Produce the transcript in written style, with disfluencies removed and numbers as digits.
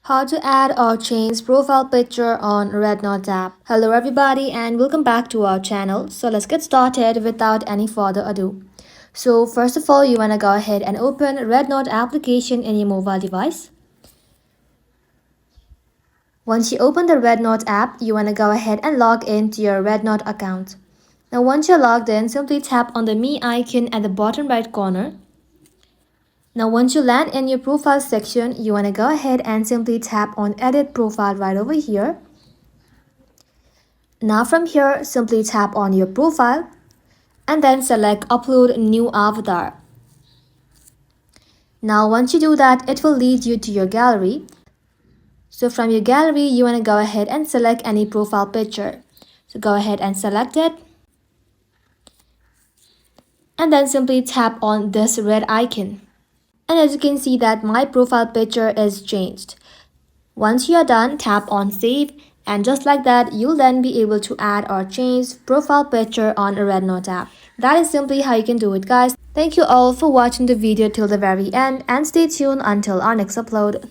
How to add or change profile picture on Rednote app. Hello everybody and welcome back to our channel. So let's get started without any further ado. So first of all, you want to go ahead and open Rednote application in your mobile device. Once you open the Rednote app, you want to go ahead and log into your Rednote account. Now once you're logged in, simply tap on the Me icon at the bottom right corner. Now once you land in your profile section, you want to go ahead and simply tap on Edit Profile right over here. Now from here, simply tap on your profile and then select Upload New Avatar. Now once you do that, it will lead you to your gallery. So from your gallery, you want to go ahead and select any profile picture. So go ahead and select it. And then simply tap on this red icon. And as you can see that my profile picture is changed. Once you are done, tap on Save. And just like that, you'll then be able to add or change profile picture on a Rednote app. That is simply how you can do it, guys. Thank you all for watching the video till the very end and stay tuned until our next upload.